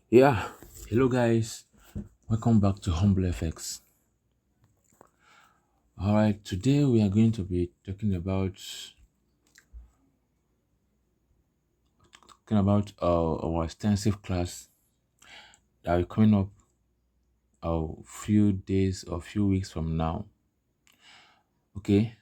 Yeah, hello guys, welcome back to HumbleFx. All right, today we are going to be talking about our extensive class that will coming up a few days or few weeks from now. Okay,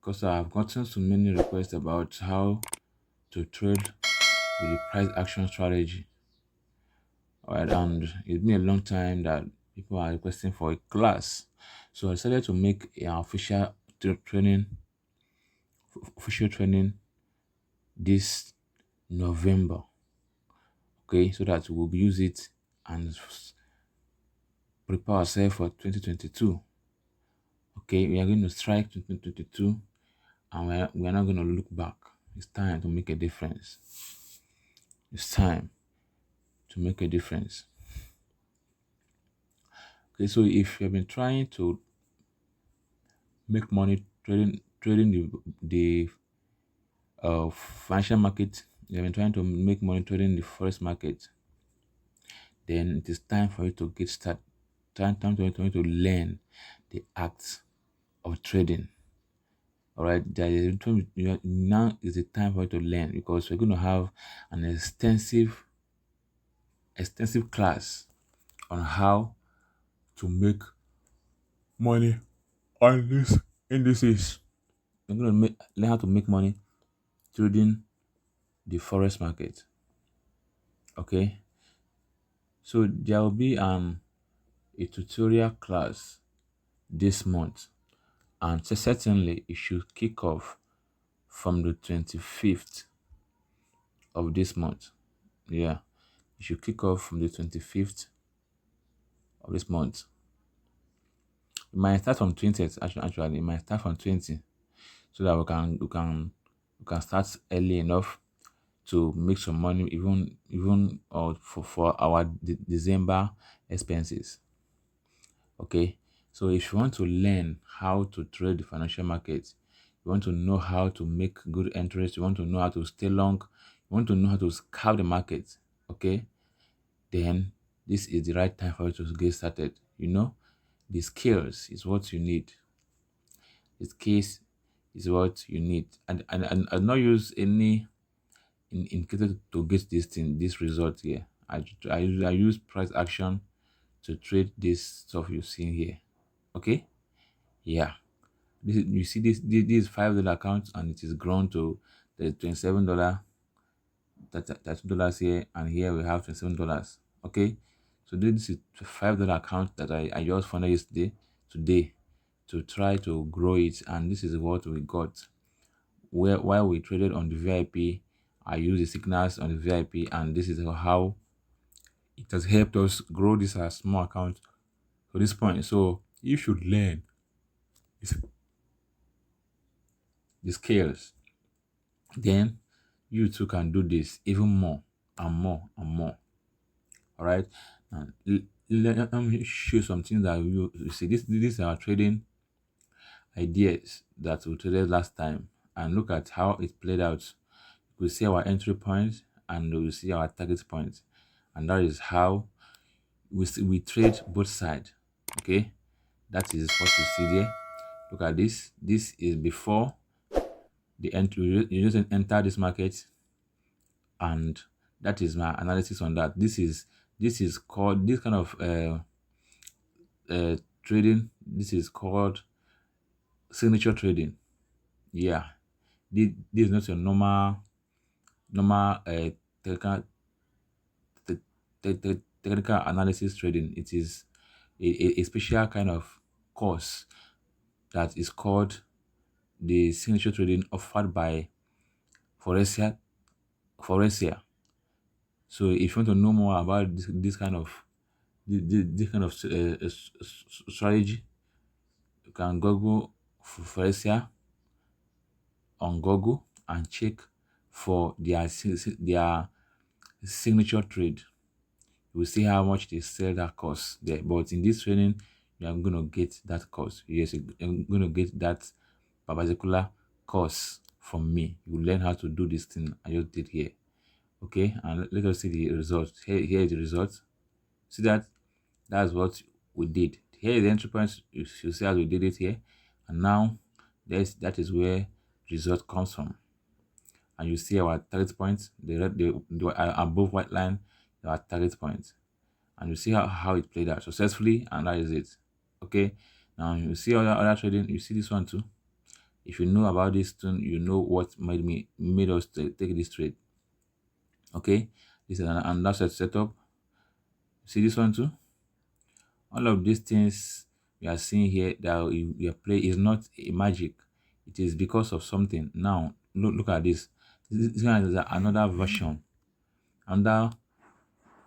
because I've gotten so many requests about how to trade with the price action strategy. All right, and it's been a long time that people are requesting for a class, so I decided to make an official training this November. Okay, so that we'll use it and prepare ourselves for 2022. Okay, we are going to strike 2022 and we are not going to look back. It's time to make a difference. It's time to make a difference. Okay, so if you've been trying to make money trading the financial market, you've been trying to make money trading the forex market, then it is time for you to get started. Time for you to learn the act of trading. All right, now is the time for you to learn, because we're going to have an extensive class on how to make money on this indices. We're going to learn how to make money trading the forex market. Okay, so there will be a tutorial class this month, and certainly it should kick off from the 25th of this month. Yeah, it should kick off from the 25th of this month. It might start from 20th. Actually, it might start from 20, so that we can start early enough to make some money, even for our December expenses. Okay, so if you want to learn how to trade the financial market, you want to know how to make good entries, you want to know how to stay long, you want to know how to scout the market. Okay, then this is the right time for you to get started. The skills is what you need. The skills is what you need. And I not use any indicator to get this result here. I use price action to trade this stuff you see here. Okay, yeah. You see this $5 account, and it is grown to the $27, $32 here, and here we have $27. Okay, so this is $5 account that I just funded yesterday, today, to try to grow it, and this is what we got. While we traded on the VIP, I use the signals on the VIP, and this is how it has helped us grow this as small account to this point. So you should learn this- the skills, then you too can do this even more and more and more. All right, and let me show something that you see. This are trading ideas that we traded last time, and look at how it played out. We see our entry points and we see our target points, and that is how we trade both sides. Okay, that is what you see there. Look at this is before the entry. You just enter this market, and that is my analysis on that. This is called, this kind of trading, this is called signature trading. Yeah, this is not your normal technical technical analysis trading. It is a special kind of course that is called the signature trading, offered by Foresia. Foresia. So if you want to know more about this kind of strategy, you can Google Foresia on Google and check for their signature trade. You will see how much they sell that course there. But in this training, you are going to get that course. Yes, you're going to get that particular course from me. You will learn how to do this thing I just did here. Okay, and let us see the results. Here is the result. See that? That's what we did. Here is the entry point. You see how we did it here. And now that is where result comes from. And you see our target points, the above white line, our target points. And you see how it played out successfully, and that is it. Okay. Now you see other trading, you see this one too. If you know about this too, you know what made us take this trade. Okay, this is another setup. See this one too. All of these things we are seeing here that we are play is not a magic. It is because of something. Now look at this. This one is another version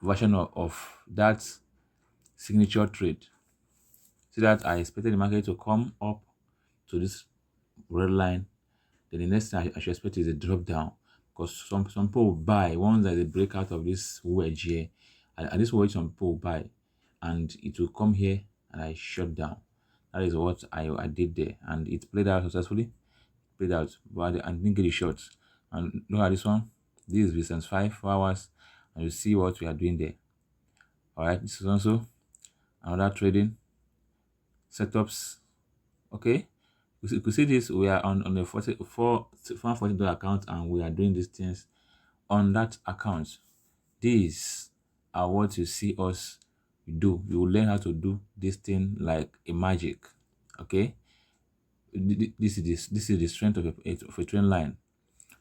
of that signature trade. See that I expected the market to come up to this red line. Then the next thing I should expect is a drop down, because some people will buy once there's a breakout of this wedge here. And this wedge some people will buy, and it will come here and I shut down. That is what I did there, and it played out successfully. Played out, but I didn't get the shots. And look at this one. This is recent 5 hours, and you see what we are doing there. All right, this is also another trading setups. Okay, you could see this. We are on a $40 account, and we are doing these things on that account. These are what you see us do. You will learn how to do this thing like a magic. Okay, this is the strength of a trend line.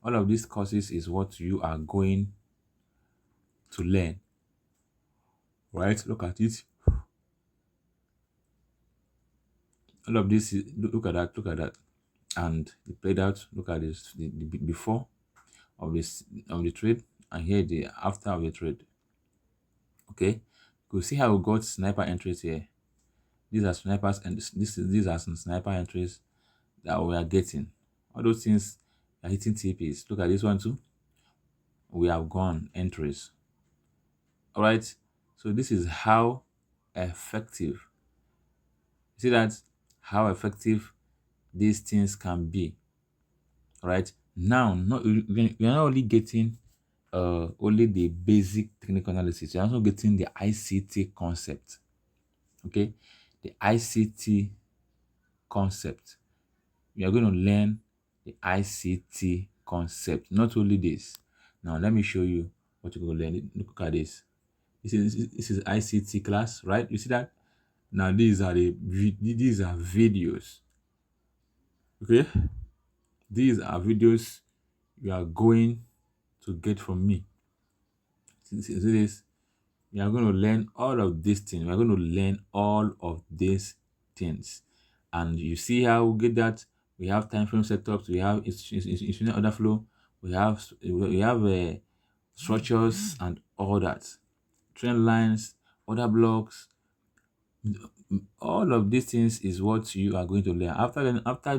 All of these courses is what you are going to learn. Right? Look at it. All of this look at that, and it played out. Look at this, the before of the trade, and here the after of the trade. Okay, you could see how we got sniper entries here. These are snipers, and these are some sniper entries that we are getting. All those things are hitting TPs. Look at this one too. We have gone entries. All right, so this is how effective. See that, how effective these things can be. All right, now we are not only getting only the basic technical analysis, you're also getting the ICT concept. Okay, the ICT concept. We are going to learn the ICT concept. Not only this. Now let me show you what you're going to learn. Look at this. This is ICT class, right? You see that? Now these are videos. Okay, these are videos you are going to get from me. See this? We are going to learn all of these things. We are going to learn all of these things. And you see how we get that? We have time frame setups, we have institutional order flow, we have structures and all that. Trend lines, order blocks, all of these things is what you are going to learn. After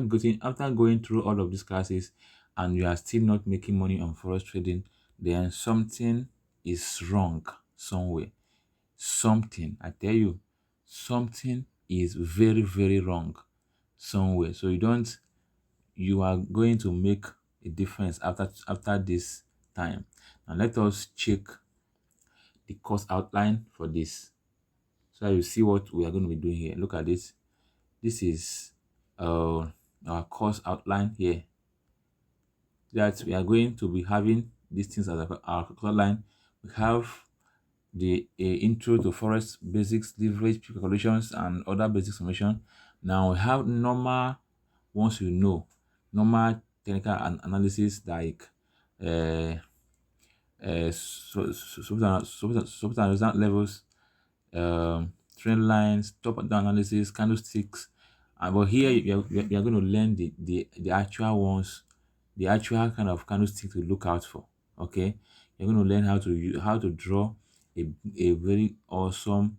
going through all of these classes and you are still not making money on forex trading, then something is wrong somewhere. Something, I tell you, something is very, very wrong somewhere. So you are going to make a difference after this time. Now let us check the course outline for this, so you see what we are going to be doing here. Look at this. This is our course outline here, that we are going to be having these things as our course outline. We have the intro to forex basics, leverage calculations, and other basic information. Now we have normal ones, normal technical analysis like support and resistance levels, trend lines, top and down analysis, candlesticks. But here you are going to learn the actual ones, the actual kind of candlestick to look out for. Okay, you're going to learn how to draw a very awesome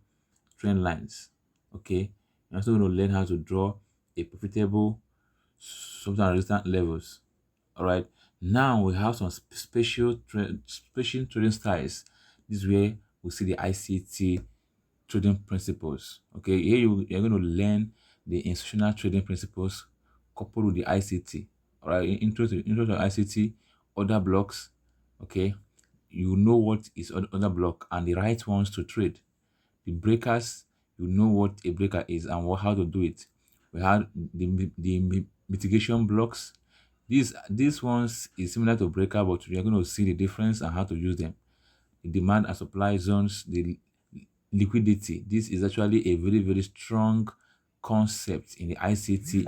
trend lines. Okay, you're also going to learn how to draw a profitable support and resistance levels. All right, now we have some special trading styles. This is where we see the ICT trading principles. Okay, here you're going to learn the institutional trading principles coupled with the ICT. All right, intro to ICT, order blocks. Okay, you know what is order block and the right ones to trade. the breakers. You know what a breaker is and how to do it. We have the mitigation blocks. These ones is similar to breaker, but we are going to see the difference and how to use them. The demand and supply zones, the liquidity. This is actually a very, very strong concept in the ICT,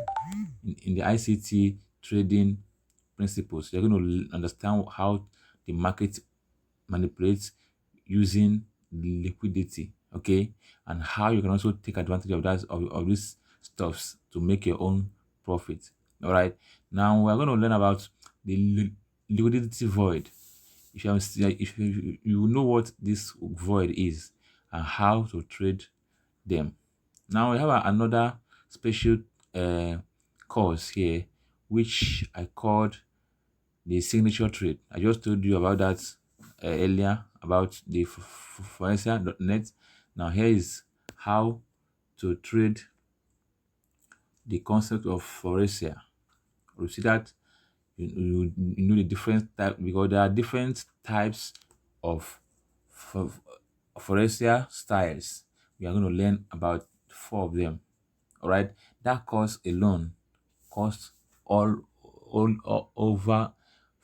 in the ICT trading principles. You're going to understand how the market manipulates using liquidity, okay, and how you can also take advantage of of these stuffs to make your own profit. All right. Now we're going to learn about the liquidity void. If you know what this void is and how to trade them. Now we have another special uh, course here, which I called the signature trade. I just told you about that earlier about the forexa.net. Now here is how to trade the concept of forexa. You see that you know the different type, because there are different types of forexa styles. We are going to learn about four of them. All right, that course alone cost all over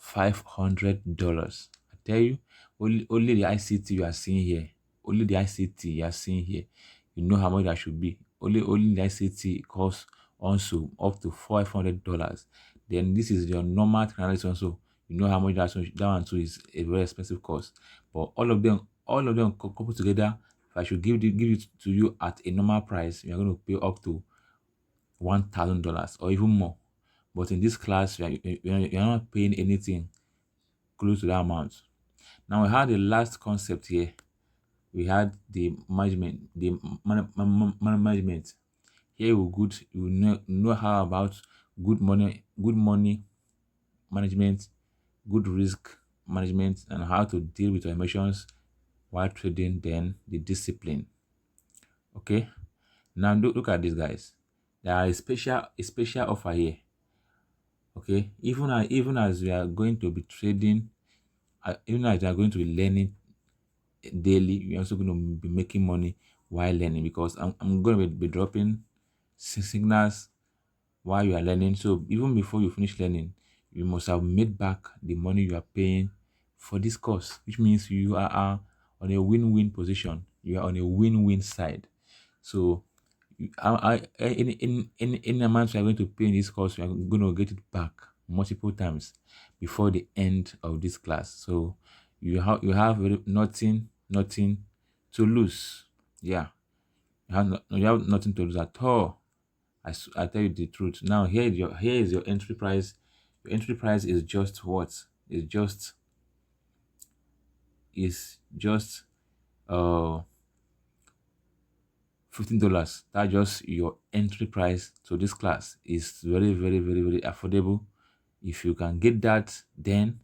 $500. I tell you, only the ICT you are seeing here, only the ICT you are seeing here, you know how much that should be. Only the ICT costs also up to $500. Then this is your normal analysis also. You know how much that one too is a very expensive cost. But all of them coupled together, if I should give it to you at a normal price, you are going to pay up to $1,000 or even more. But in this class, you're not paying anything close to that amount. Now we had the last concept here. We had the management, the management. Here we good. You know how about good money management, good risk management, and how to deal with your emotions while trading. Then the discipline. Okay. Now look at this, guys. There are a special offer here. Okay, even as we are going to be trading, even as we are going to be learning daily, we're also going to be making money while learning, because I'm going to be dropping signals while you are learning. So even before you finish learning, you must have made back the money you are paying for this course, which means you are on a win-win position. You are on a win-win side. So any amount you are going to pay in this course, you are going to get it back multiple times before the end of this class. So you have nothing to lose. Yeah, you have nothing to lose at all. I tell you the truth. Now here is your entry price. Your entry price is just what? Is just $15. That's just your entry price to this class. Is very, very, very, very affordable. If you can get that, then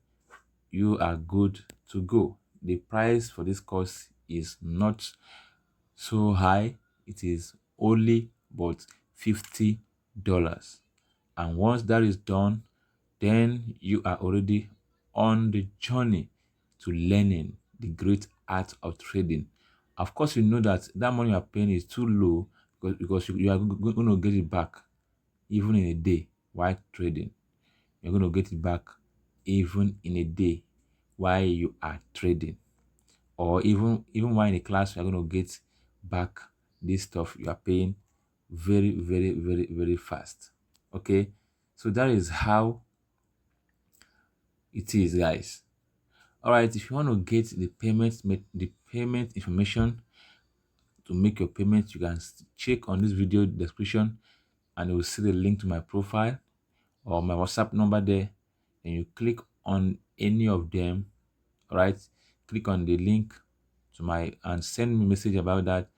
you are good to go. The price for this course is not so high. It is only but $50. And once that is done, then you are already on the journey to learning the great art of trading. Of course, you know that money you are paying is too low, because you are going to get it back even in a day while trading. You're going to get it back even in a day while you are trading, or even while in a class, you're going to get back this stuff you are paying very, very, very, very fast. Okay, so that is how it is, guys. All right, if you want to get the payment information to make your payment, you can check on this video description, and you will see the link to my profile or my WhatsApp number there. And you click on any of them. All right, click on the link to my and send me a message about that,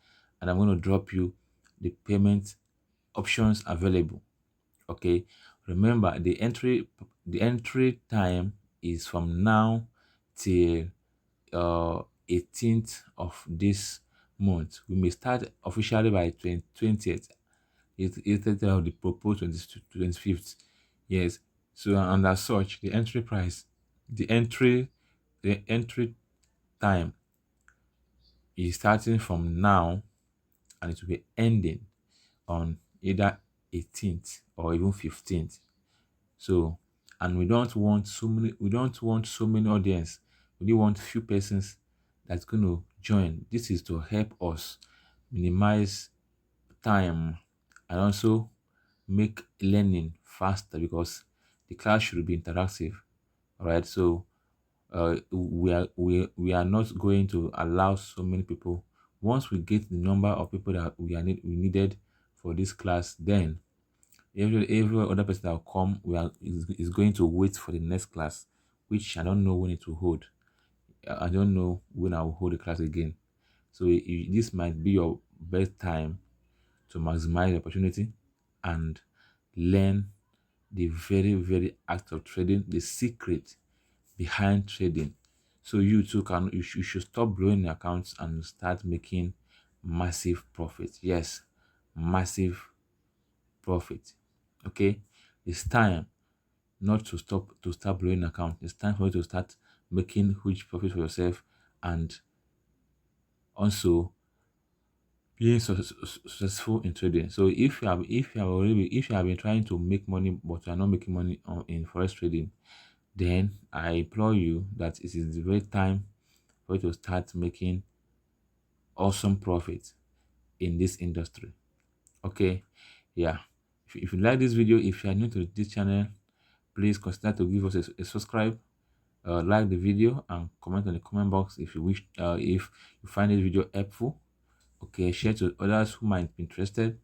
and I'm going to drop you the payment options available. Okay, remember the entry time is from now till 18th of this month. We may start officially by 20th. It's of the proposed 25th. Yes. So and as such, the entry price, the entry time, is starting from now and it will be ending on either 18th or even 15th. So, and we don't want so many audience. We only want few persons that's going to join. This is to help us minimize time and also make learning faster because the class should be interactive. All right. So we are not going to allow so many people. Once we get the number of people that we needed for this class, then every other person that will come is going to wait for the next class, which I don't know when it will hold. I don't know when I will hold the class again. So this might be your best time to maximize the opportunity and learn the very act of trading, the secret behind trading. So you too you should stop blowing your accounts and start making massive profit. Yes, massive profit. Okay, it's time not to start blowing account. It's time for you to start making huge profit for yourself and also being successful in trading. So if you have been trying to make money but you are not making money in forex trading, then I implore you that it is the right time for you to start making awesome profit in this industry. Okay, yeah. If you like this video, if you are new to this channel, please consider to give us a subscribe, like the video, and comment on the comment box if you wish. If you find this video helpful, okay, share to others who might be interested,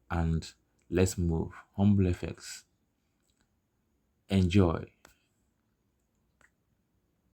and let's move. HumbleFx. Enjoy.